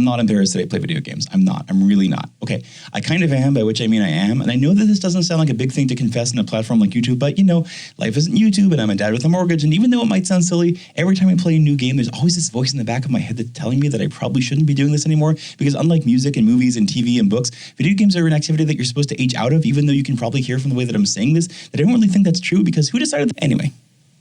I'm not embarrassed that I play video games. I'm not. I'm really not. Okay, I kind of am, by which I mean I am. And I know that this doesn't sound like a big thing to confess in a platform like YouTube, but you know, life isn't YouTube and I'm a dad with a mortgage. And even though it might sound silly, every time I play a new game, there's always this voice in the back of my head that's telling me that I probably shouldn't be doing this anymore. Because unlike music and movies and TV and books, video games are an activity that you're supposed to age out of, even though you can probably hear from the way that I'm saying this, that I don't really think that's true because who decided that? Anyway.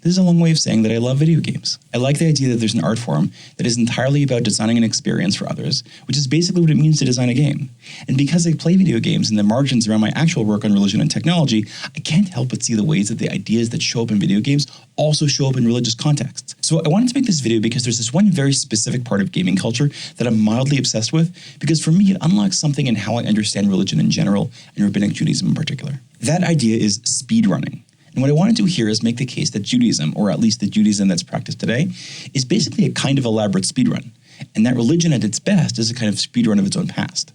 This is a long way of saying that I love video games. I like the idea that there's an art form that is entirely about designing an experience for others, which is basically what it means to design a game. And because I play video games in the margins around my actual work on religion and technology, I can't help but see the ways that the ideas that show up in video games also show up in religious contexts. So I wanted to make this video because there's this one very specific part of gaming culture that I'm mildly obsessed with, because for me it unlocks something in how I understand religion in general and rabbinic Judaism in particular. That idea is speedrunning. And what I want to do here is make the case that Judaism, or at least the Judaism that's practiced today, is basically a kind of elaborate speedrun, and that religion at its best is a kind of speedrun of its own past.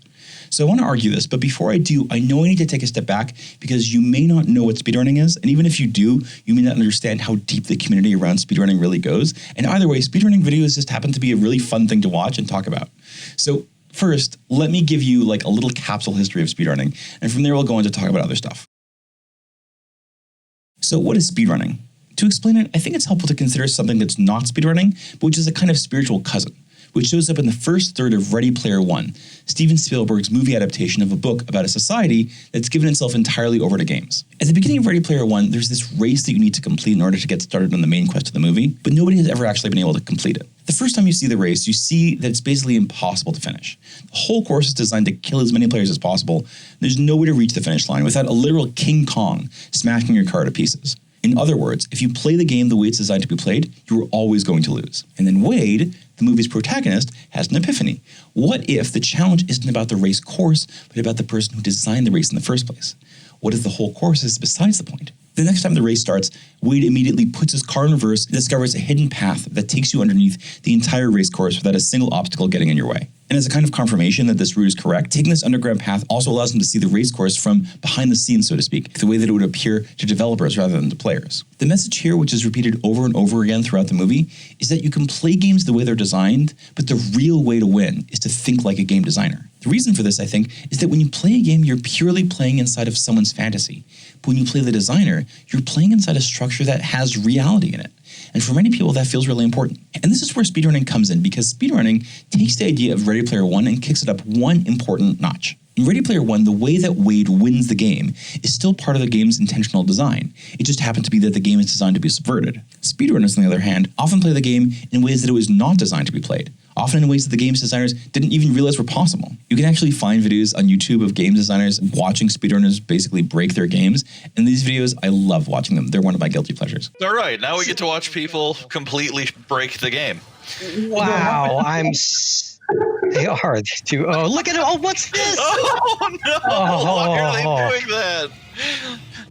So I want to argue this, but before I do, I know I need to take a step back because you may not know what speedrunning is, and even if you do, you may not understand how deep the community around speedrunning really goes. And either way, speedrunning videos just happen to be a really fun thing to watch and talk about. So first, let me give you like a little capsule history of speedrunning, and from there we'll go on to talk about other stuff. So what is speedrunning? To explain it, I think it's helpful to consider something that's not speedrunning, but which is a kind of spiritual cousin, which shows up in the first third of Ready Player One, Steven Spielberg's movie adaptation of a book about a society that's given itself entirely over to games. At the beginning of Ready Player One, there's this race that you need to complete in order to get started on the main quest of the movie, but nobody has ever actually been able to complete it. The first time you see the race, you see that it's basically impossible to finish. The whole course is designed to kill as many players as possible. There's no way to reach the finish line without a literal King Kong smashing your car to pieces. In other words, if you play the game the way it's designed to be played, you're always going to lose. And then Wade, the movie's protagonist, has an epiphany. What if the challenge isn't about the race course, but about the person who designed the race in the first place? What if the whole course is besides the point? The next time the race starts, Wade immediately puts his car in reverse and discovers a hidden path that takes you underneath the entire race course without a single obstacle getting in your way. And as a kind of confirmation that this route is correct, taking this underground path also allows him to see the race course from behind the scenes, so to speak, the way that it would appear to developers rather than to players. The message here, which is repeated over and over again throughout the movie, is that you can play games the way they're designed, but the real way to win is to think like a game designer. The reason for this, I think, is that when you play a game, you're purely playing inside of someone's fantasy. But when you play the designer, you're playing inside a structure that has reality in it. And for many people, that feels really important. And this is where speedrunning comes in, because speedrunning takes the idea of Ready Player One and kicks it up one important notch. In Ready Player One, the way that Wade wins the game is still part of the game's intentional design. It just happened to be that the game is designed to be subverted. Speedrunners, on the other hand, often play the game in ways that it was not designed to be played, often in ways that the game's designers didn't even realize were possible. You can actually find videos on YouTube of game designers watching speedrunners basically break their games, and these videos, I love watching them. They're one of my guilty pleasures. All right, now we get to watch people completely break the game. Wow, they are too. Oh, look at it. Oh, what's this? Oh, no. Why are they doing that?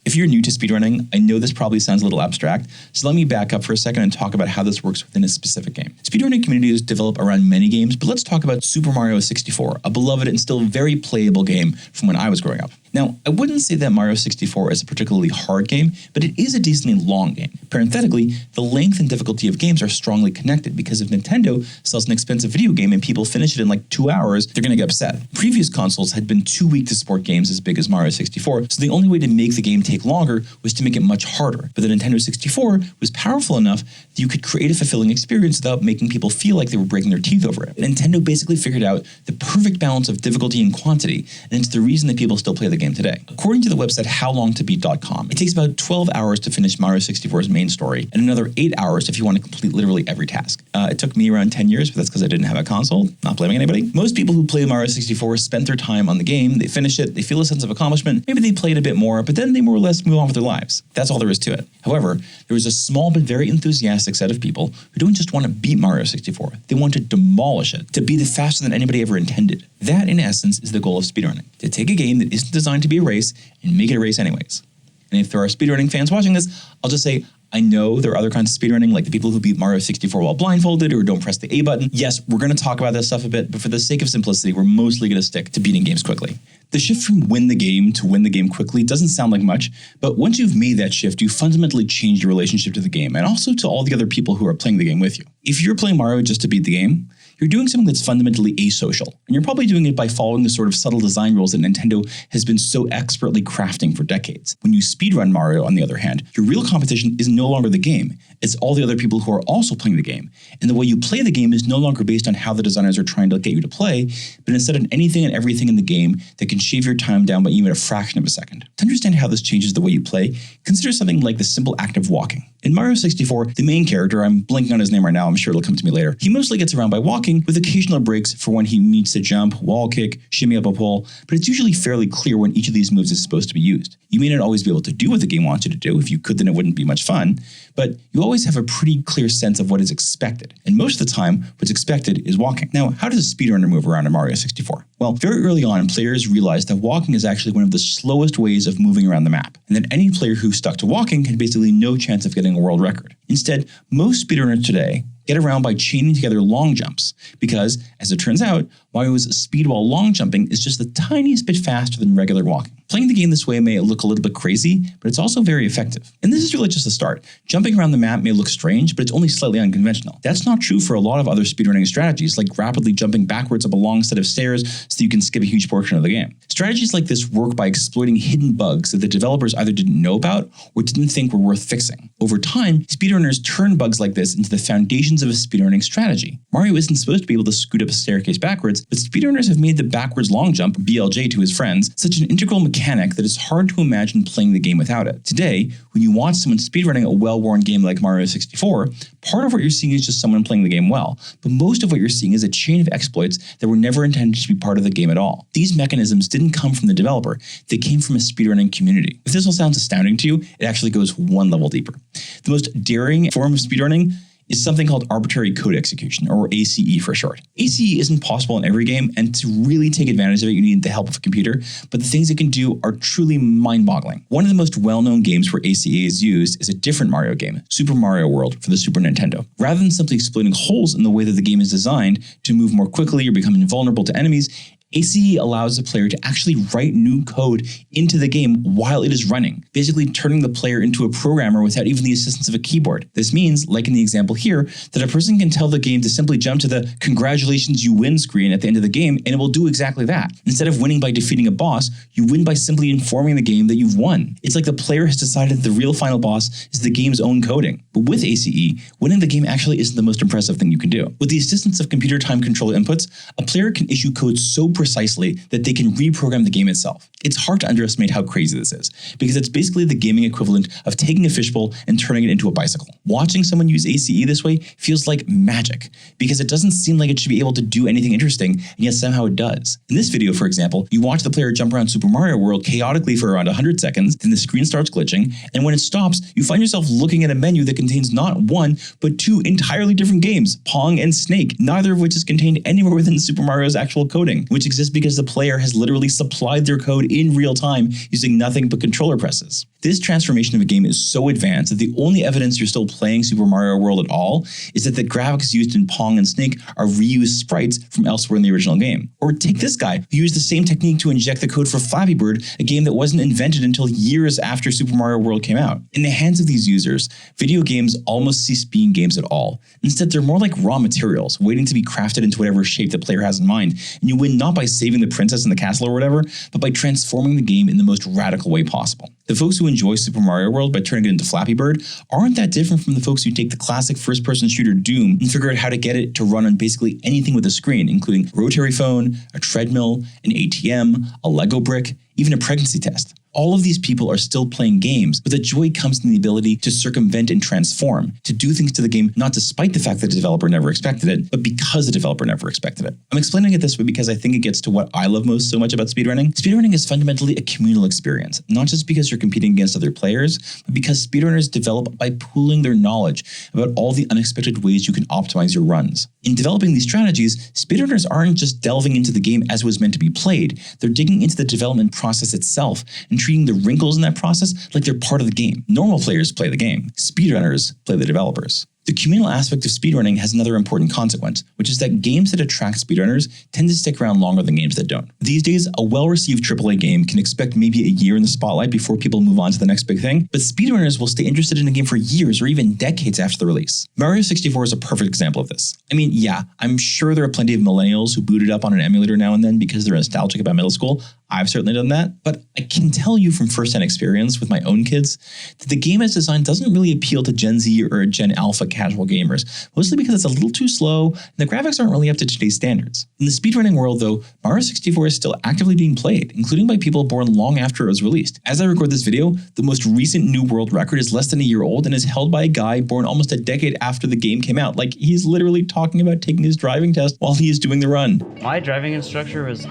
If you're new to speedrunning, I know this probably sounds a little abstract, so let me back up for a second and talk about how this works within a specific game. Speedrunning communities develop around many games, but let's talk about Super Mario 64, a beloved and still very playable game from when I was growing up. Now, I wouldn't say that Mario 64 is a particularly hard game, but it is a decently long game. Parenthetically, the length and difficulty of games are strongly connected, because if Nintendo sells an expensive video game and people finish it in like 2 hours, they're going to get upset. Previous consoles had been too weak to support games as big as Mario 64, so the only way to make the game take longer was to make it much harder. But the Nintendo 64 was powerful enough that you could create a fulfilling experience without making people feel like they were breaking their teeth over it. Nintendo basically figured out the perfect balance of difficulty and quantity, and it's the reason that people still play the game today. According to the website howlongtobeat.com, it takes about 12 hours to finish Mario 64's main story, and another 8 hours if you want to complete literally every task. It took me around 10 years, but that's because I didn't have a console. Not blaming anybody. Most people who play Mario 64 spent their time on the game, they finish it, they feel a sense of accomplishment, maybe they played a bit more, but then they more or less move on with their lives. That's all there is to it. However, there is a small but very enthusiastic set of people who don't just want to beat Mario 64, they want to demolish it, to beat it faster than anybody ever intended. That, in essence, is the goal of speedrunning, to take a game that isn't designed to be a race and make it a race anyways. And if there are speedrunning fans watching this, I'll just say, I know there are other kinds of speedrunning, like the people who beat Mario 64 while blindfolded or don't press the A button. Yes, we're going to talk about this stuff a bit, but for the sake of simplicity, we're mostly going to stick to beating games quickly. The shift from win the game to win the game quickly doesn't sound like much, but once you've made that shift, you fundamentally change your relationship to the game and also to all the other people who are playing the game with you. If you're playing Mario just to beat the game, you're doing something that's fundamentally asocial. And you're probably doing it by following the sort of subtle design rules that Nintendo has been so expertly crafting for decades. When you speedrun Mario, on the other hand, your real competition is no longer the game. It's all the other people who are also playing the game. And the way you play the game is no longer based on how the designers are trying to get you to play, but instead on anything and everything in the game that can shave your time down by even a fraction of a second. To understand how this changes the way you play, consider something like the simple act of walking. In Mario 64, the main character, I'm blanking on his name right now, I'm sure it'll come to me later, he mostly gets around by walking with occasional breaks for when he needs to jump, wall kick, shimmy up a pole, but it's usually fairly clear when each of these moves is supposed to be used. You may not always be able to do what the game wants you to do. If you could, then it wouldn't be much fun, but you always have a pretty clear sense of what is expected. And most of the time, what's expected is walking. Now, how does a speedrunner move around in Mario 64? Well, very early on, players realized that walking is actually one of the slowest ways of moving around the map, and that any player who stuck to walking had basically no chance of getting a world record. Instead, most speedrunners today get around by chaining together long jumps, because, as it turns out, Mario's speed while long jumping is just the tiniest bit faster than regular walking. Playing the game this way may look a little bit crazy, but it's also very effective. And this is really just the start. Jumping around the map may look strange, but it's only slightly unconventional. That's not true for a lot of other speedrunning strategies, like rapidly jumping backwards up a long set of stairs so you can skip a huge portion of the game. Strategies like this work by exploiting hidden bugs that the developers either didn't know about or didn't think were worth fixing. Over time, speedrunners turn bugs like this into the foundations of a speedrunning strategy. Mario isn't supposed to be able to scoot up a staircase backwards, but speedrunners have made the backwards long jump, BLJ to his friends, such an integral mechanic that it's hard to imagine playing the game without it. Today, when you watch someone speedrunning a well-worn game like Mario 64, part of what you're seeing is just someone playing the game well, but most of what you're seeing is a chain of exploits that were never intended to be part of the game at all. These mechanisms didn't come from the developer, they came from a speedrunning community. If this all sounds astounding to you, it actually goes one level deeper. The most daring form of speedrunning is something called arbitrary code execution, or ACE for short. ACE isn't possible in every game, and to really take advantage of it, you need the help of a computer, but the things it can do are truly mind-boggling. One of the most well-known games where ACE is used is a different Mario game, Super Mario World for the Super Nintendo. Rather than simply exploiting holes in the way that the game is designed to move more quickly or become invulnerable to enemies, ACE allows the player to actually write new code into the game while it is running, basically turning the player into a programmer without even the assistance of a keyboard. This means, like in the example here, that a person can tell the game to simply jump to the "Congratulations, you win" screen at the end of the game, and it will do exactly that. Instead of winning by defeating a boss, you win by simply informing the game that you've won. It's like the player has decided that the real final boss is the game's own coding. But with ACE, winning the game actually isn't the most impressive thing you can do. With the assistance of computer time controller inputs, a player can issue code so precisely that they can reprogram the game itself. It's hard to underestimate how crazy this is, because it's basically the gaming equivalent of taking a fishbowl and turning it into a bicycle. Watching someone use ACE this way feels like magic, because it doesn't seem like it should be able to do anything interesting, and yet somehow it does. In this video, for example, you watch the player jump around Super Mario World chaotically for around 100 seconds, then the screen starts glitching, and when it stops, you find yourself looking at a menu that contains not one, but two entirely different games, Pong and Snake, neither of which is contained anywhere within Super Mario's actual coding, which exists because the player has literally supplied their code in real time using nothing but controller presses. This transformation of a game is so advanced that the only evidence you're still playing Super Mario World at all is that the graphics used in Pong and Snake are reused sprites from elsewhere in the original game. Or take this guy who used the same technique to inject the code for Flappy Bird, a game that wasn't invented until years after Super Mario World came out. In the hands of these users, video games almost cease being games at all. Instead, they're more like raw materials, waiting to be crafted into whatever shape the player has in mind, and you win not by saving the princess in the castle or whatever, but by transforming the game in the most radical way possible. The folks who enjoy Super Mario World by turning it into Flappy Bird aren't that different from the folks who take the classic first-person shooter Doom and figure out how to get it to run on basically anything with a screen, including a rotary phone, a treadmill, an ATM, a Lego brick, even a pregnancy test. All of these people are still playing games, but the joy comes in the ability to circumvent and transform, to do things to the game not despite the fact that the developer never expected it, but because the developer never expected it. I'm explaining it this way because I think it gets to what I love most so much about speedrunning. Speedrunning is fundamentally a communal experience, not just because you're competing against other players, but because speedrunners develop by pooling their knowledge about all the unexpected ways you can optimize your runs. In developing these strategies, speedrunners aren't just delving into the game as it was meant to be played, they're digging into the development process itself and treating the wrinkles in that process like they're part of the game. Normal players play the game. Speedrunners play the developers. The communal aspect of speedrunning has another important consequence, which is that games that attract speedrunners tend to stick around longer than games that don't. These days, a well-received AAA game can expect maybe a year in the spotlight before people move on to the next big thing, but speedrunners will stay interested in a game for years or even decades after the release. Mario 64 is a perfect example of this. I mean, yeah, I'm sure there are plenty of millennials who boot it up on an emulator now and then because they're nostalgic about middle school. I've certainly done that, but I can tell you from firsthand experience with my own kids that the game as designed doesn't really appeal to Gen Z or Gen Alpha casual gamers, mostly because it's a little too slow and the graphics aren't really up to today's standards. In the speedrunning world though, Mario 64 is still actively being played, including by people born long after it was released. As I record this video, the most recent new world record is less than a year old and is held by a guy born almost a decade after the game came out. Like, he's literally talking about taking his driving test while he is doing the run. My driving instructor was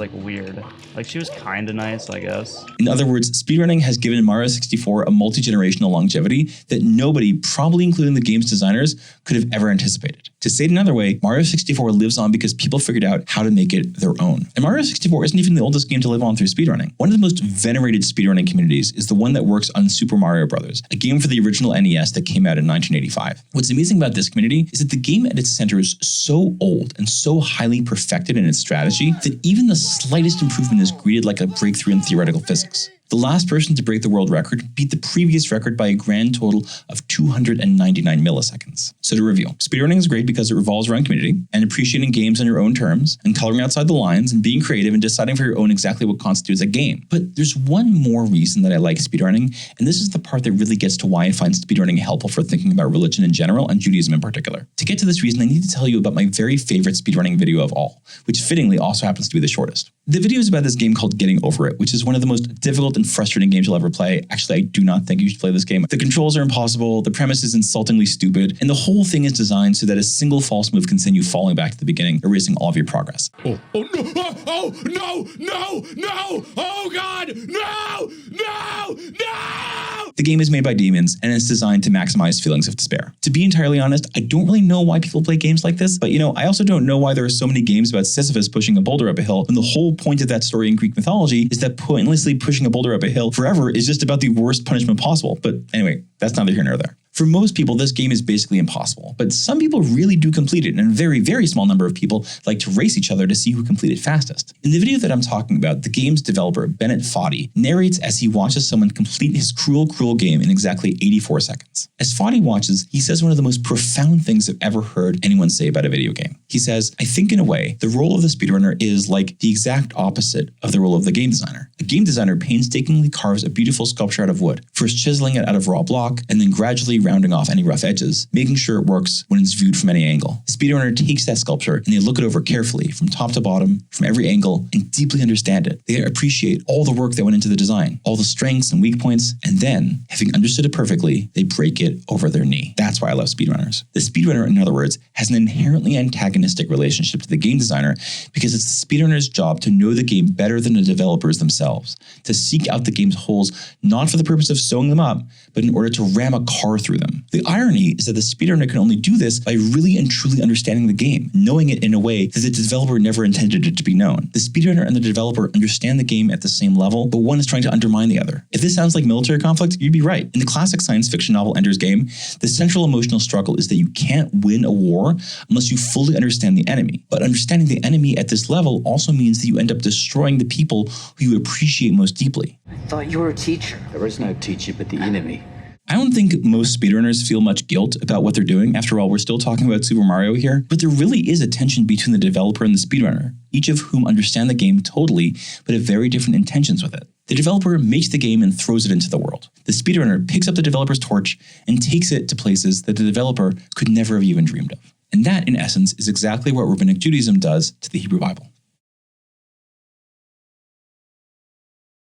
like weird. Like, she was kind of nice, I guess. In other words, speedrunning has given Mario 64 a multi-generational longevity that nobody, probably including the game's designers, could have ever anticipated. To say it another way, Mario 64 lives on because people figured out how to make it their own. And Mario 64 isn't even the oldest game to live on through speedrunning. One of the most venerated speedrunning communities is the one that works on Super Mario Bros., a game for the original NES that came out in 1985. What's amazing about this community is that the game at its center is so old and so highly perfected in its strategy that even the slightest improvement is greeted like a breakthrough in theoretical physics. The last person to break the world record beat the previous record by a grand total of 299 milliseconds. So to review, speedrunning is great because it revolves around community and appreciating games on your own terms and coloring outside the lines and being creative and deciding for your own exactly what constitutes a game. But there's one more reason that I like speedrunning, and this is the part that really gets to why I find speedrunning helpful for thinking about religion in general and Judaism in particular. To get to this reason, I need to tell you about my very favorite speedrunning video of all, which fittingly also happens to be the shortest. The video is about this game called Getting Over It, which is one of the most difficult and frustrating games you'll ever play. Actually, I do not think you should play this game. The controls are impossible, the premise is insultingly stupid, and the whole thing is designed so that a single false move can send you falling back to the beginning, erasing all of your progress. No! Oh God! No! The game is made by demons, and it's designed to maximize feelings of despair. To be entirely honest, I don't really know why people play games like this, but I also don't know why there are so many games about Sisyphus pushing a boulder up a hill, when the whole point of that story in Greek mythology is that pointlessly pushing a boulder up a hill forever is just about the worst punishment possible. But anyway, that's neither here nor there. For most people, this game is basically impossible, but some people really do complete it, and a very, very small number of people like to race each other to see who completed fastest. In the video that I'm talking about, the game's developer, Bennett Foddy, narrates as he watches someone complete his cruel game in exactly 84 seconds. As Foddy watches, he says one of the most profound things I've ever heard anyone say about a video game. He says, "I think in a way, the role of the speedrunner is like the exact opposite of the role of the game designer. A game designer painstakingly carves a beautiful sculpture out of wood, first chiseling it out of raw block, and then gradually rounding off any rough edges, making sure it works when it's viewed from any angle. The speedrunner takes that sculpture and they look it over carefully from top to bottom, from every angle, and deeply understand it. They appreciate all the work that went into the design, all the strengths and weak points, and then, having understood it perfectly, they break it over their knee." That's why I love speedrunners. The speedrunner, in other words, has an inherently antagonistic relationship to the game designer because it's the speedrunner's job to know the game better than the developers themselves, to seek out the game's holes not for the purpose of sewing them up, but in order to ram a car through them. The irony is that the speedrunner can only do this by really and truly understanding the game, knowing it in a way that the developer never intended it to be known. The speedrunner and the developer understand the game at the same level, but one is trying to undermine the other. If this sounds like military conflict, you'd be right. In the classic science fiction novel Ender's Game, the central emotional struggle is that you can't win a war unless you fully understand the enemy. But understanding the enemy at this level also means that you end up destroying the people who you appreciate most deeply. I thought you were a teacher. There is no teacher but the enemy. I don't think most speedrunners feel much guilt about what they're doing. After all, we're still talking about Super Mario here, but there really is a tension between the developer and the speedrunner, each of whom understand the game totally, but have very different intentions with it. The developer makes the game and throws it into the world. The speedrunner picks up the developer's torch and takes it to places that the developer could never have even dreamed of. And that, in essence, is exactly what Rabbinic Judaism does to the Hebrew Bible.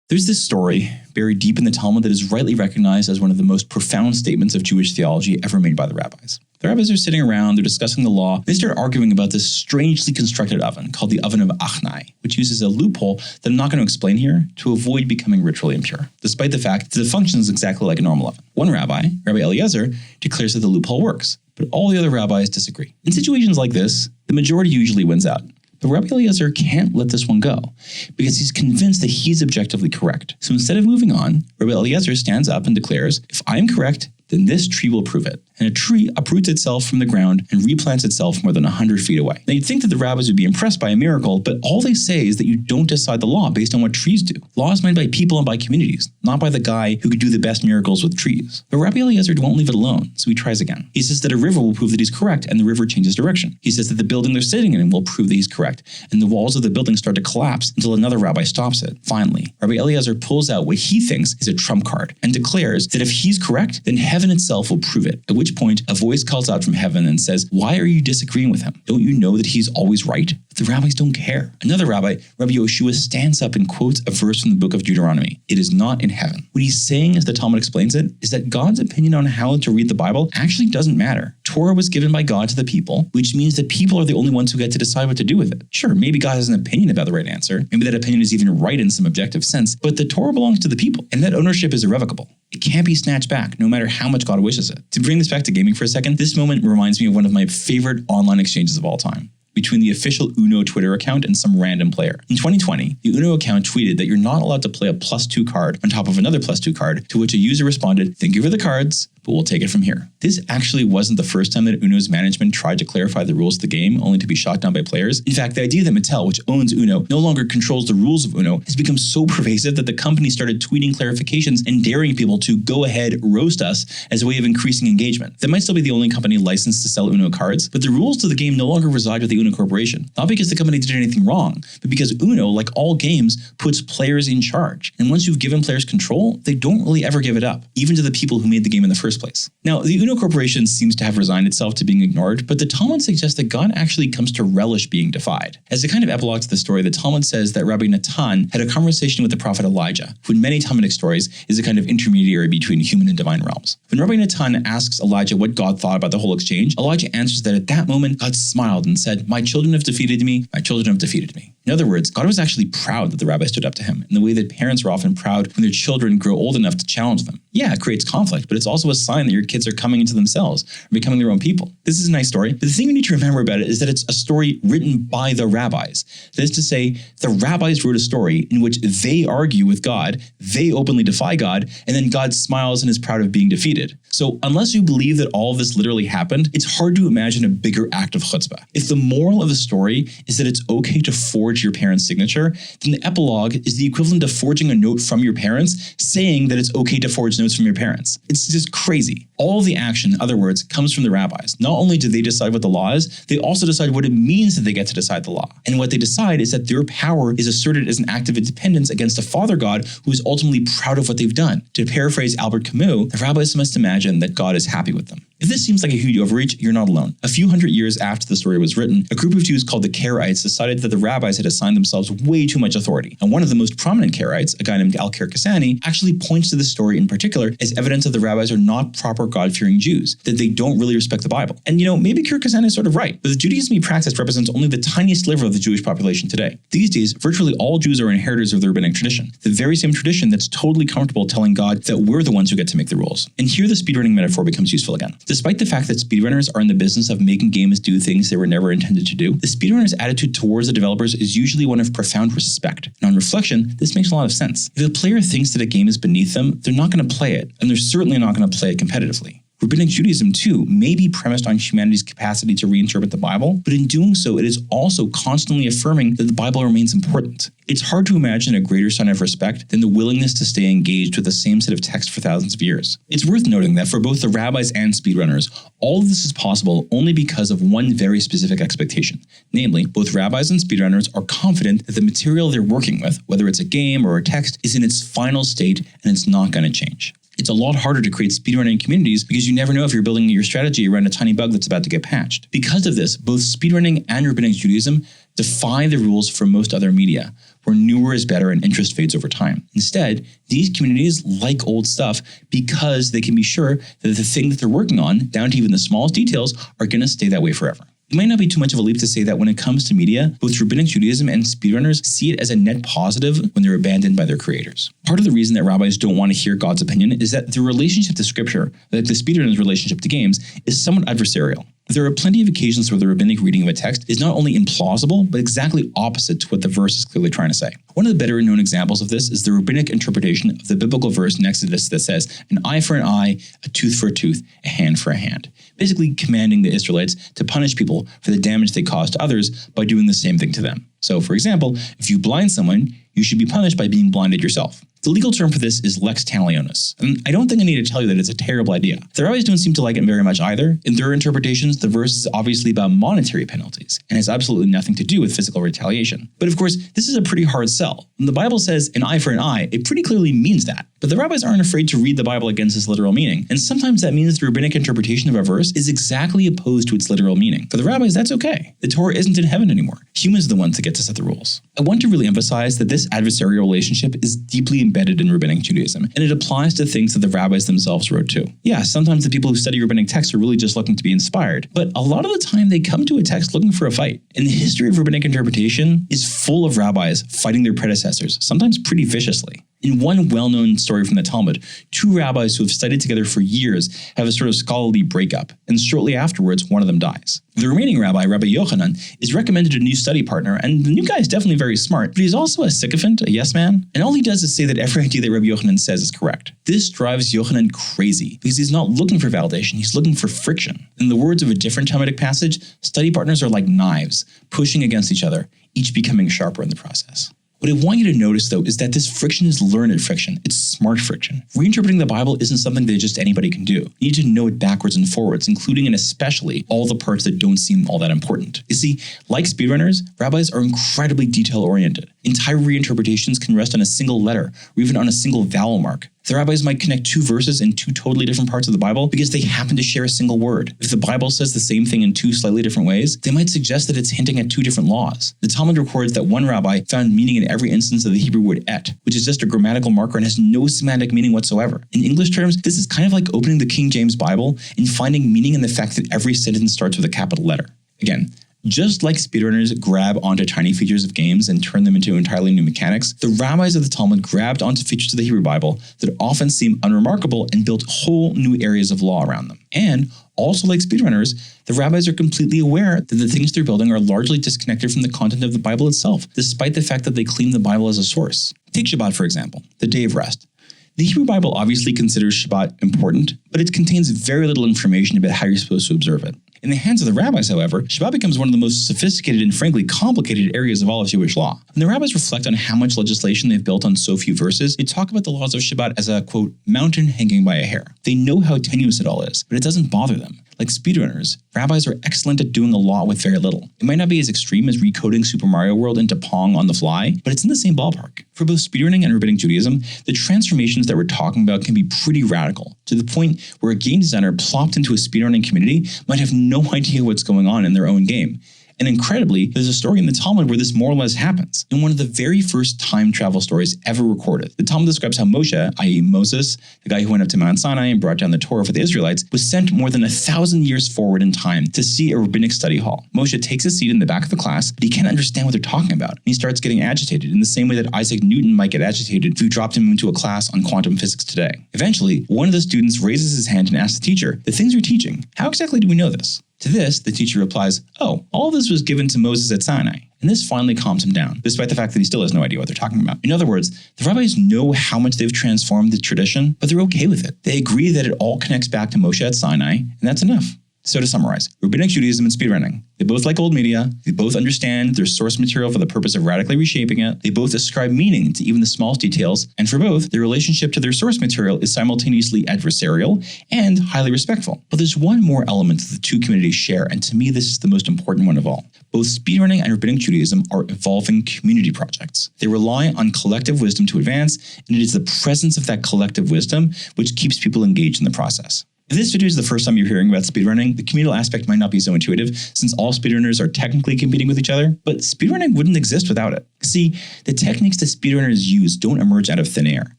There's this story buried deep in the Talmud that is rightly recognized as one of the most profound statements of Jewish theology ever made by the rabbis. The rabbis are sitting around, they're discussing the law, they start arguing about this strangely constructed oven called the oven of Achnai, which uses a loophole that I'm not going to explain here to avoid becoming ritually impure, despite the fact that it functions exactly like a normal oven. One rabbi, Rabbi Eliezer, declares that the loophole works, but all the other rabbis disagree. In situations like this, the majority usually wins out. But Rabbi Eliezer can't let this one go because he's convinced that he's objectively correct. So instead of moving on, Rabbi Eliezer stands up and declares, "If I'm correct, then this tree will prove it. And a tree uproots itself from the ground and replants itself more than 100 feet away. Now, you'd think that the rabbis would be impressed by a miracle, but all they say is that you don't decide the law based on what trees do. Law is made by people and by communities, not by the guy who could do the best miracles with trees. But Rabbi Eliezer won't leave it alone, so he tries again. He says that a river will prove that he's correct, and the river changes direction. He says that the building they're sitting in will prove that he's correct, and the walls of the building start to collapse until another rabbi stops it. Finally, Rabbi Eliezer pulls out what he thinks is a trump card and declares that if he's correct, then heaven itself will prove it, at which point a voice calls out from heaven and says, "Why are you disagreeing with him? Don't you know that he's always right?" But the rabbis don't care. Another rabbi, Rabbi Yoshua, stands up and quotes a verse from the book of Deuteronomy. It is not in heaven. What he's saying, as the Talmud explains it, is that God's opinion on how to read the Bible actually doesn't matter. Torah was given by God to the people, which means that people are the only ones who get to decide what to do with it. Sure, maybe God has an opinion about the right answer. Maybe that opinion is even right in some objective sense, but the Torah belongs to the people, and that ownership is irrevocable. It can't be snatched back, no matter how much God wishes it. To bring this back to gaming for a second, this moment reminds me of one of my favorite online exchanges of all time, between the official Uno Twitter account and some random player. In 2020, the Uno account tweeted that you're not allowed to play a +2 card on top of another +2 card, to which a user responded, "Thank you for the cards, but we'll take it from here." This actually wasn't the first time that Uno's management tried to clarify the rules of the game, only to be shot down by players. In fact, the idea that Mattel, which owns Uno, no longer controls the rules of Uno has become so pervasive that the company started tweeting clarifications and daring people to go ahead, roast us as a way of increasing engagement. That might still be the only company licensed to sell Uno cards, but the rules to the game no longer reside with the Uno Corporation. Not because the company did anything wrong, but because Uno, like all games, puts players in charge. And once you've given players control, they don't really ever give it up, even to the people who made the game in the first place. Now, the Uno Corporation seems to have resigned itself to being ignored, but the Talmud suggests that God actually comes to relish being defied. As a kind of epilogue to the story, the Talmud says that Rabbi Natan had a conversation with the prophet Elijah, who in many Talmudic stories is a kind of intermediary between human and divine realms. When Rabbi Natan asks Elijah what God thought about the whole exchange, Elijah answers that at that moment, God smiled and said, "My children have defeated me, my children have defeated me." In other words, God was actually proud that the rabbi stood up to him, in the way that parents are often proud when their children grow old enough to challenge them. Yeah, it creates conflict, but it's also a sign that your kids are coming into themselves, or becoming their own people. This is a nice story, but the thing you need to remember about it is that it's a story written by the rabbis. That is to say, the rabbis wrote a story in which they argue with God, they openly defy God, and then God smiles and is proud of being defeated. So unless you believe that all of this literally happened, it's hard to imagine a bigger act of chutzpah. If the moral of the story is that it's okay to forge your parents' signature, then the epilogue is the equivalent of forging a note from your parents saying that it's okay to forge notes from your parents. It's just crazy. All of the action, in other words, comes from the rabbis. Not only do they decide what the law is, they also decide what it means that they get to decide the law. And what they decide is that their power is asserted as an act of independence against a father God who is ultimately proud of what they've done. To paraphrase Albert Camus, the rabbis must imagine that God is happy with them. If this seems like a huge overreach, you're not alone. A few hundred years after the story was written, a group of Jews called the Karaites decided that the rabbis had assigned themselves way too much authority. And one of the most prominent Karaites, a guy named Al-Kir Kassani, actually points to this story in particular as evidence that the rabbis are not proper God-fearing Jews, that they don't really respect the Bible. And maybe Kir Kassani is sort of right, but the Judaism he practiced represents only the tiniest sliver of the Jewish population today. These days, virtually all Jews are inheritors of the rabbinic tradition, the very same tradition that's totally comfortable telling God that we're the ones who get to make the rules. And here the speedrunning metaphor becomes useful again. Despite the fact that speedrunners are in the business of making games do things they were never intended to do, the speedrunners' attitude towards the developers is usually one of profound respect. And on reflection, this makes a lot of sense. If a player thinks that a game is beneath them, they're not going to play it, and they're certainly not going to play it competitively. Rabbinic Judaism, too, may be premised on humanity's capacity to reinterpret the Bible, but in doing so, it is also constantly affirming that the Bible remains important. It's hard to imagine a greater sign of respect than the willingness to stay engaged with the same set of text for thousands of years. It's worth noting that for both the rabbis and speedrunners, all of this is possible only because of one very specific expectation. Namely, both rabbis and speedrunners are confident that the material they're working with, whether it's a game or a text, is in its final state and it's not going to change. It's a lot harder to create speedrunning communities because you never know if you're building your strategy around a tiny bug that's about to get patched. Because of this, both speedrunning and rabbinic Judaism defy the rules for most other media, where newer is better and interest fades over time. Instead, these communities like old stuff because they can be sure that the thing that they're working on, down to even the smallest details, are going to stay that way forever. It might not be too much of a leap to say that when it comes to media, both rabbinic Judaism and speedrunners see it as a net positive when they're abandoned by their creators. Part of the reason that rabbis don't want to hear God's opinion is that their relationship to scripture, like the speedrunners' relationship to games, is somewhat adversarial. There are plenty of occasions where the rabbinic reading of a text is not only implausible, but exactly opposite to what the verse is clearly trying to say. One of the better known examples of this is the rabbinic interpretation of the biblical verse in Exodus that says, an eye for an eye, a tooth for a tooth, a hand for a hand, basically commanding the Israelites to punish people for the damage they caused to others by doing the same thing to them. So, for example, if you blind someone, you should be punished by being blinded yourself. The legal term for this is lex talionis, and I don't think I need to tell you that it's a terrible idea. The rabbis don't seem to like it very much either. In their interpretations, the verse is obviously about monetary penalties, and has absolutely nothing to do with physical retaliation. But of course, this is a pretty hard sell. When the Bible says an eye for an eye, it pretty clearly means that. But the rabbis aren't afraid to read the Bible against its literal meaning, and sometimes that means the rabbinic interpretation of a verse is exactly opposed to its literal meaning. For the rabbis, that's okay. The Torah isn't in heaven anymore. Humans are the ones that get to set the rules. I want to really emphasize that this adversarial relationship is deeply embedded in rabbinic Judaism, and it applies to things that the rabbis themselves wrote too. Yeah, sometimes the people who study rabbinic texts are really just looking to be inspired, but a lot of the time they come to a text looking for a fight. And the history of rabbinic interpretation is full of rabbis fighting their predecessors, sometimes pretty viciously. In one well-known story from the Talmud, two rabbis who have studied together for years have a sort of scholarly breakup, and shortly afterwards, one of them dies. The remaining rabbi, Rabbi Yochanan, is recommended a new study partner, and the new guy is definitely very smart, but he's also a sycophant, a yes man, and all he does is say that every idea that Rabbi Yochanan says is correct. This drives Yochanan crazy, because he's not looking for validation, he's looking for friction. In the words of a different Talmudic passage, study partners are like knives, pushing against each other, each becoming sharper in the process. What I want you to notice, though, is that this friction is learned friction. It's smart friction. Reinterpreting the Bible isn't something that just anybody can do. You need to know it backwards and forwards, including and especially all the parts that don't seem all that important. You see, like speedrunners, rabbis are incredibly detail-oriented. Entire reinterpretations can rest on a single letter, or even on a single vowel mark. The rabbis might connect two verses in two totally different parts of the Bible because they happen to share a single word. If the Bible says the same thing in two slightly different ways, they might suggest that it's hinting at two different laws. The Talmud records that one rabbi found meaning in every instance of the Hebrew word et, which is just a grammatical marker and has no semantic meaning whatsoever. In English terms, this is kind of like opening the King James Bible and finding meaning in the fact that every sentence starts with a capital letter. Again, just like speedrunners grab onto tiny features of games and turn them into entirely new mechanics, the rabbis of the Talmud grabbed onto features of the Hebrew Bible that often seem unremarkable and built whole new areas of law around them. And also like speedrunners, the rabbis are completely aware that the things they're building are largely disconnected from the content of the Bible itself, despite the fact that they claim the Bible as a source. Take Shabbat, for example, the day of rest. The Hebrew Bible obviously considers Shabbat important, but it contains very little information about how you're supposed to observe it. In the hands of the rabbis, however, Shabbat becomes one of the most sophisticated and frankly complicated areas of all of Jewish law. When the rabbis reflect on how much legislation they've built on so few verses, they talk about the laws of Shabbat as a, quote, mountain hanging by a hair. They know how tenuous it all is, but it doesn't bother them. Like speedrunners, rabbis are excellent at doing a lot with very little. It might not be as extreme as recoding Super Mario World into Pong on the fly, but it's in the same ballpark. For both speedrunning and rabbinic Judaism, the transformations that we're talking about can be pretty radical, to the point where a game designer plopped into a speedrunning community might have no idea what's going on in their own game. And incredibly, there's a story in the Talmud where this more or less happens. In one of the very first time travel stories ever recorded, the Talmud describes how Moshe, i.e. Moses, the guy who went up to Mount Sinai and brought down the Torah for the Israelites, was sent more than 1,000 years forward in time to see a rabbinic study hall. Moshe takes a seat in the back of the class, but he can't understand what they're talking about. And he starts getting agitated in the same way that Isaac Newton might get agitated if you dropped him into a class on quantum physics today. Eventually, one of the students raises his hand and asks the teacher, "The things you're teaching, how exactly do we know this?" To this, the teacher replies, "Oh, all of this was given to Moses at Sinai." And this finally calms him down, despite the fact that he still has no idea what they're talking about. In other words, the rabbis know how much they've transformed the tradition, but they're okay with it. They agree that it all connects back to Moshe at Sinai, and that's enough. So to summarize, rabbinic Judaism and speedrunning. They both like old media, they both understand their source material for the purpose of radically reshaping it, they both ascribe meaning to even the smallest details, and for both, their relationship to their source material is simultaneously adversarial and highly respectful. But there's one more element that the two communities share, and to me this is the most important one of all. Both speedrunning and rabbinic Judaism are evolving community projects. They rely on collective wisdom to advance, and it is the presence of that collective wisdom which keeps people engaged in the process. If this video is the first time you're hearing about speedrunning, the communal aspect might not be so intuitive since all speedrunners are technically competing with each other, but speedrunning wouldn't exist without it. See, the techniques that speedrunners use don't emerge out of thin air.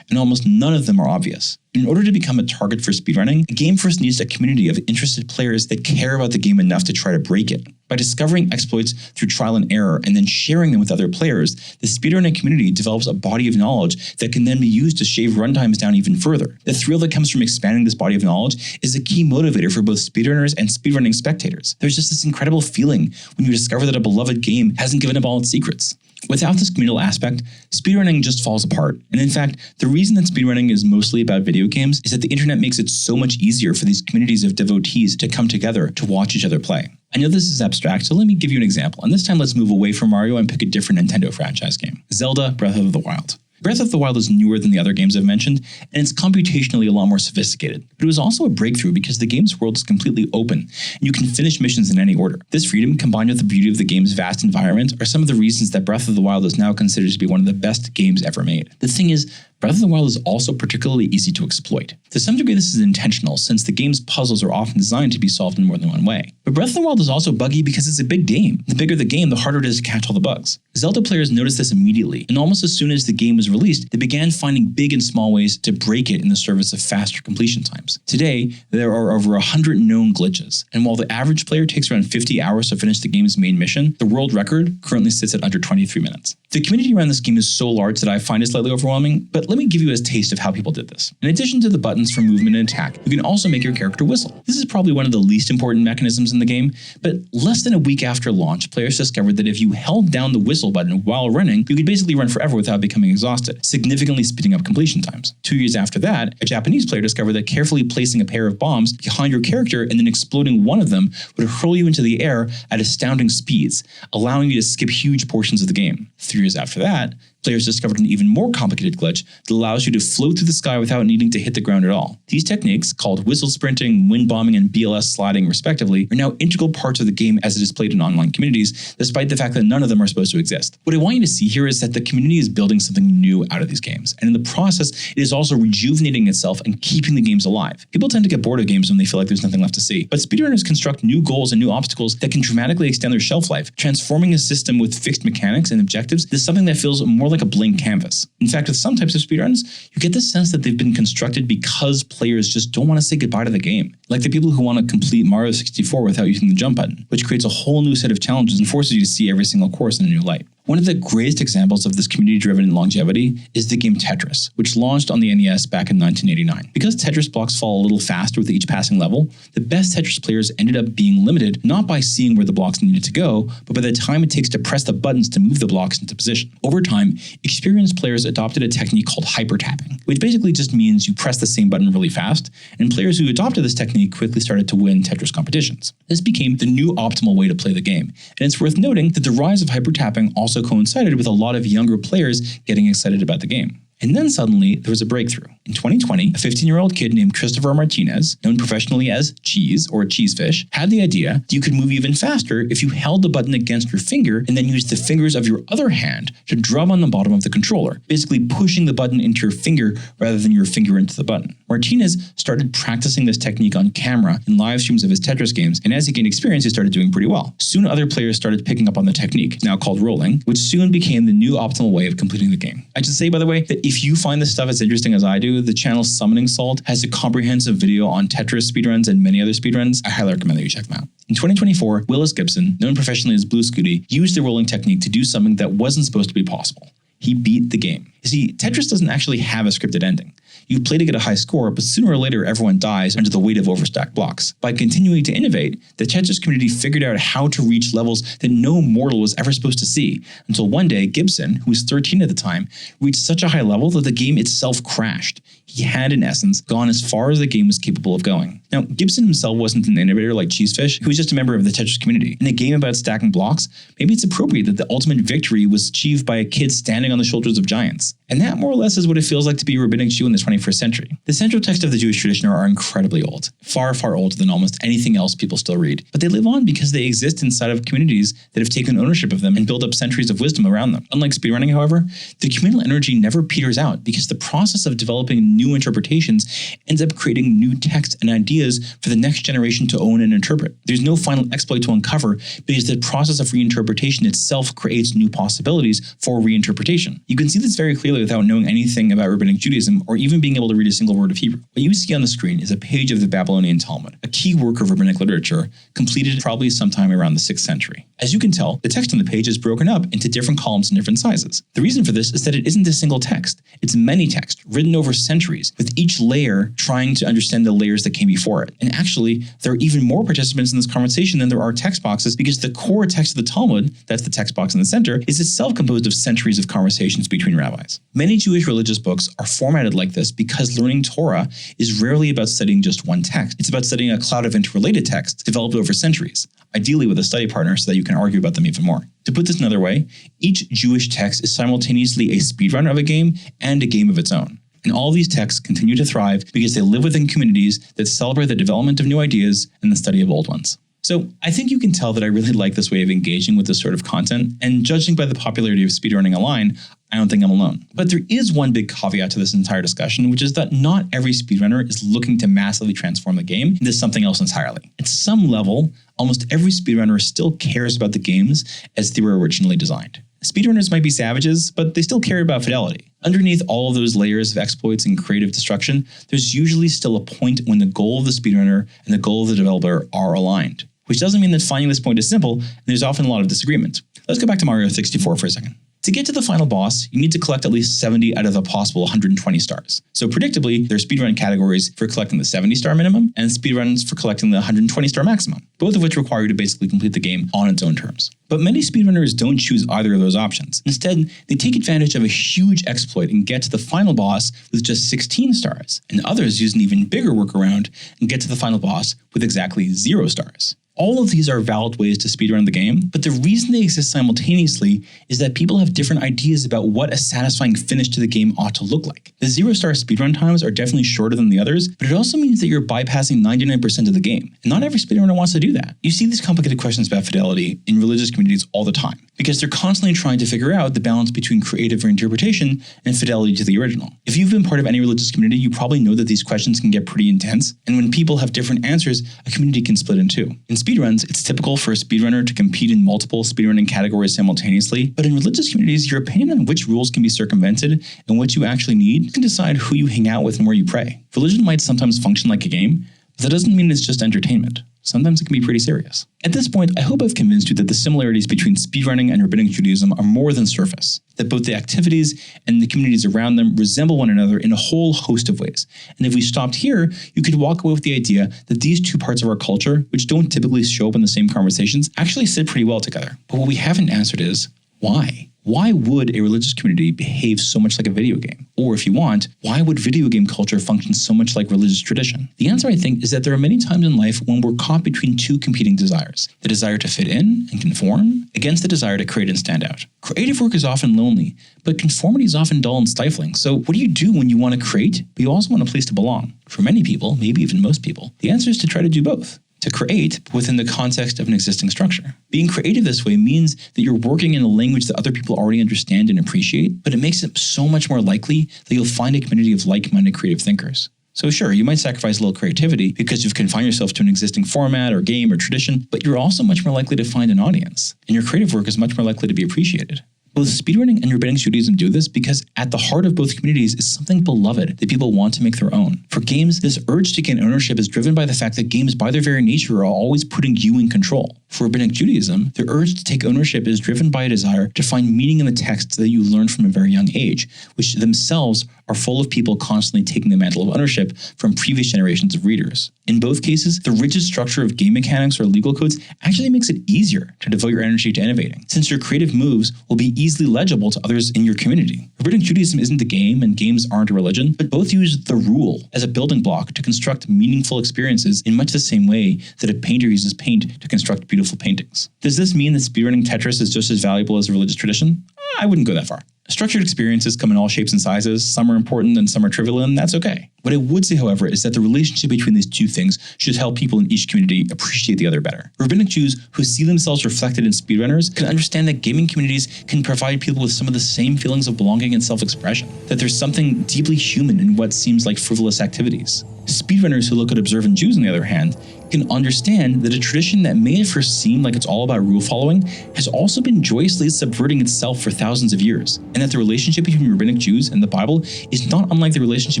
and almost none of them are obvious. In order to become a target for speedrunning, a game first needs a community of interested players that care about the game enough to try to break it. By discovering exploits through trial and error and then sharing them with other players, the speedrunning community develops a body of knowledge that can then be used to shave runtimes down even further. The thrill that comes from expanding this body of knowledge is a key motivator for both speedrunners and speedrunning spectators. There's just this incredible feeling when you discover that a beloved game hasn't given up all its secrets. Without this communal aspect, speedrunning just falls apart. And in fact, the reason that speedrunning is mostly about video games is that the internet makes it so much easier for these communities of devotees to come together to watch each other play. I know this is abstract, so let me give you an example. And this time let's move away from Mario and pick a different Nintendo franchise game. Zelda Breath of the Wild. Breath of the Wild is newer than the other games I've mentioned, and it's computationally a lot more sophisticated. But it was also a breakthrough because the game's world is completely open, and you can finish missions in any order. This freedom, combined with the beauty of the game's vast environment, are some of the reasons that Breath of the Wild is now considered to be one of the best games ever made. The thing is, Breath of the Wild is also particularly easy to exploit. To some degree, this is intentional, since the game's puzzles are often designed to be solved in more than one way. But Breath of the Wild is also buggy because it's a big game. The bigger the game, the harder it is to catch all the bugs. Zelda players noticed this immediately, and almost as soon as the game was released, they began finding big and small ways to break it in the service of faster completion times. Today, there are over 100 known glitches, and while the average player takes around 50 hours to finish the game's main mission, the world record currently sits at under 23 minutes. The community around this game is so large that I find it slightly overwhelming, but let me give you a taste of how people did this. In addition to the buttons for movement and attack, you can also make your character whistle. This is probably one of the least important mechanisms in the game, but less than a week after launch, players discovered that if you held down the whistle button while running, you could basically run forever without becoming exhausted, significantly speeding up completion times. 2 years after that, a Japanese player discovered that carefully placing a pair of bombs behind your character and then exploding one of them would hurl you into the air at astounding speeds, allowing you to skip huge portions of the game. 3 years after that, players discovered an even more complicated glitch that allows you to float through the sky without needing to hit the ground at all. These techniques, called whistle sprinting, wind bombing, and BLS sliding respectively, are now integral parts of the game as it is played in online communities, despite the fact that none of them are supposed to exist. What I want you to see here is that the community is building something new out of these games, and in the process, it is also rejuvenating itself and keeping the games alive. People tend to get bored of games when they feel like there's nothing left to see, but speedrunners construct new goals and new obstacles that can dramatically extend their shelf life. Transforming a system with fixed mechanics and objectives is something that feels more like a blank canvas. In fact, with some types of speedruns, you get the sense that they've been constructed because players just don't want to say goodbye to the game. Like the people who want to complete Mario 64 without using the jump button, which creates a whole new set of challenges and forces you to see every single course in a new light. One of the greatest examples of this community-driven longevity is the game Tetris, which launched on the NES back in 1989. Because Tetris blocks fall a little faster with each passing level, the best Tetris players ended up being limited not by seeing where the blocks needed to go, but by the time it takes to press the buttons to move the blocks into position. Over time, experienced players adopted a technique called hyper-tapping, which basically just means you press the same button really fast, and players who adopted this technique quickly started to win Tetris competitions. This became the new optimal way to play the game, and it's worth noting that the rise of hyper-tapping also coincided with a lot of younger players getting excited about the game. And then suddenly, there was a breakthrough. In 2020, a 15-year-old kid named Christopher Martinez, known professionally as Cheese or Cheesefish, had the idea that you could move even faster if you held the button against your finger and then used the fingers of your other hand to drum on the bottom of the controller, basically pushing the button into your finger rather than your finger into the button. Martinez started practicing this technique on camera in live streams of his Tetris games, and as he gained experience, he started doing pretty well. Soon other players started picking up on the technique, now called rolling, which soon became the new optimal way of completing the game. I should say, by the way, that if you find this stuff as interesting as I do, the channel Summoning Salt has a comprehensive video on Tetris speedruns and many other speedruns. I highly recommend that you check them out. In 2024, Willis Gibson, known professionally as Blue Scooty, used the rolling technique to do something that wasn't supposed to be possible. He beat the game. You see, Tetris doesn't actually have a scripted ending. You play to get a high score, but sooner or later everyone dies under the weight of overstacked blocks. By continuing to innovate, the Tetris community figured out how to reach levels that no mortal was ever supposed to see, until one day Gibson, who was 13 at the time, reached such a high level that the game itself crashed. He had, in essence, gone as far as the game was capable of going. Now, Gibson himself wasn't an innovator like Cheesefish, who was just a member of the Tetris community. In a game about stacking blocks, maybe it's appropriate that the ultimate victory was achieved by a kid standing on the shoulders of giants. And that more or less is what it feels like to be a rabbinic Jew in the 21st century. The central texts of the Jewish tradition are incredibly old, far, far older than almost anything else people still read. But they live on because they exist inside of communities that have taken ownership of them and built up centuries of wisdom around them. Unlike speedrunning, however, the communal energy never peters out because the process of developing new interpretations ends up creating new texts and ideas for the next generation to own and interpret. There's no final exploit to uncover because the process of reinterpretation itself creates new possibilities for reinterpretation. You can see this very clearly entirely without knowing anything about Rabbinic Judaism or even being able to read a single word of Hebrew. What you see on the screen is a page of the Babylonian Talmud, a key work of Rabbinic literature completed probably sometime around the 6th century. As you can tell, the text on the page is broken up into different columns and different sizes. The reason for this is that it isn't a single text. It's many texts written over centuries, with each layer trying to understand the layers that came before it. And actually, there are even more participants in this conversation than there are text boxes, because the core text of the Talmud, that's the text box in the center, is itself composed of centuries of conversations between rabbis. Many Jewish religious books are formatted like this because learning Torah is rarely about studying just one text. It's about studying a cloud of interrelated texts developed over centuries, ideally with a study partner so that you can argue about them even more. To put this another way, each Jewish text is simultaneously a speedrun of a game and a game of its own. And all these texts continue to thrive because they live within communities that celebrate the development of new ideas and the study of old ones. So I think you can tell that I really like this way of engaging with this sort of content, and judging by the popularity of speedrunning online, I don't think I'm alone. But there is one big caveat to this entire discussion, which is that not every speedrunner is looking to massively transform the game into something else entirely. At some level, almost every speedrunner still cares about the games as they were originally designed. Speedrunners might be savages, but they still care about fidelity. Underneath all of those layers of exploits and creative destruction, there's usually still a point when the goal of the speedrunner and the goal of the developer are aligned. Which doesn't mean that finding this point is simple, and there's often a lot of disagreement. Let's go back to Mario 64 for a second. To get to the final boss, you need to collect at least 70 out of a possible 120 stars. So predictably, there are speedrun categories for collecting the 70-star minimum and speedruns for collecting the 120-star maximum, both of which require you to basically complete the game on its own terms. But many speedrunners don't choose either of those options. Instead, they take advantage of a huge exploit and get to the final boss with just 16 stars, and others use an even bigger workaround and get to the final boss with exactly 0 stars. All of these are valid ways to speedrun the game, but the reason they exist simultaneously is that people have different ideas about what a satisfying finish to the game ought to look like. The 0-star speedrun times are definitely shorter than the others, but it also means that you're bypassing 99% of the game, and not every speedrunner wants to do that. You see these complicated questions about fidelity in religious communities all the time, because they're constantly trying to figure out the balance between creative reinterpretation and fidelity to the original. If you've been part of any religious community, you probably know that these questions can get pretty intense, and when people have different answers, a community can split in two. In speedruns, it's typical for a speedrunner to compete in multiple speedrunning categories simultaneously, but in religious communities, your opinion on which rules can be circumvented and what you actually need can decide who you hang out with and where you pray. Religion might sometimes function like a game, but that doesn't mean it's just entertainment. Sometimes it can be pretty serious. At this point, I hope I've convinced you that the similarities between speedrunning and Rabbinic Judaism are more than surface, that both the activities and the communities around them resemble one another in a whole host of ways. And if we stopped here, you could walk away with the idea that these two parts of our culture, which don't typically show up in the same conversations, actually sit pretty well together. But what we haven't answered is, why? Why would a religious community behave so much like a video game? Or if you want, why would video game culture function so much like religious tradition? The answer, I think, is that there are many times in life when we're caught between two competing desires. The desire to fit in and conform against the desire to create and stand out. Creative work is often lonely, but conformity is often dull and stifling. So what do you do when you want to create, but you also want a place to belong? For many people, maybe even most people, the answer is to try to do both. To create within the context of an existing structure. Being creative this way means that you're working in a language that other people already understand and appreciate, but it makes it so much more likely that you'll find a community of like-minded creative thinkers. So sure, you might sacrifice a little creativity because you've confined yourself to an existing format or game or tradition, but you're also much more likely to find an audience, and your creative work is much more likely to be appreciated. Both speedrunning and Rabbinic Judaism do this because at the heart of both communities is something beloved that people want to make their own. For games, this urge to gain ownership is driven by the fact that games by their very nature are always putting you in control. For Rabbinic Judaism, the urge to take ownership is driven by a desire to find meaning in the texts that you learn from a very young age, which themselves are full of people constantly taking the mantle of ownership from previous generations of readers. In both cases, the rigid structure of game mechanics or legal codes actually makes it easier to devote your energy to innovating, since your creative moves will be easily legible to others in your community. Rabbinic Judaism isn't a game and games aren't a religion, but both use the rule as a building block to construct meaningful experiences in much the same way that a painter uses paint to construct beautiful paintings. Does this mean that speedrunning Tetris is just as valuable as a religious tradition? I wouldn't go that far. Structured experiences come in all shapes and sizes. Some are important and some are trivial, and that's okay. What I would say, however, is that the relationship between these two things should help people in each community appreciate the other better. Rabbinic Jews who see themselves reflected in speedrunners can understand that gaming communities can provide people with some of the same feelings of belonging and self-expression, that there's something deeply human in what seems like frivolous activities. Speedrunners who look at observant Jews, on the other hand, can understand that a tradition that may at first seem like it's all about rule following has also been joyously subverting itself for thousands of years, and that the relationship between rabbinic Jews and the Bible is not unlike the relationship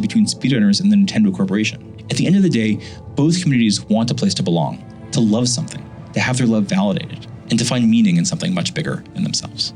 between speedrunners and the Nintendo Corporation. At the end of the day, both communities want a place to belong, to love something, to have their love validated, and to find meaning in something much bigger than themselves.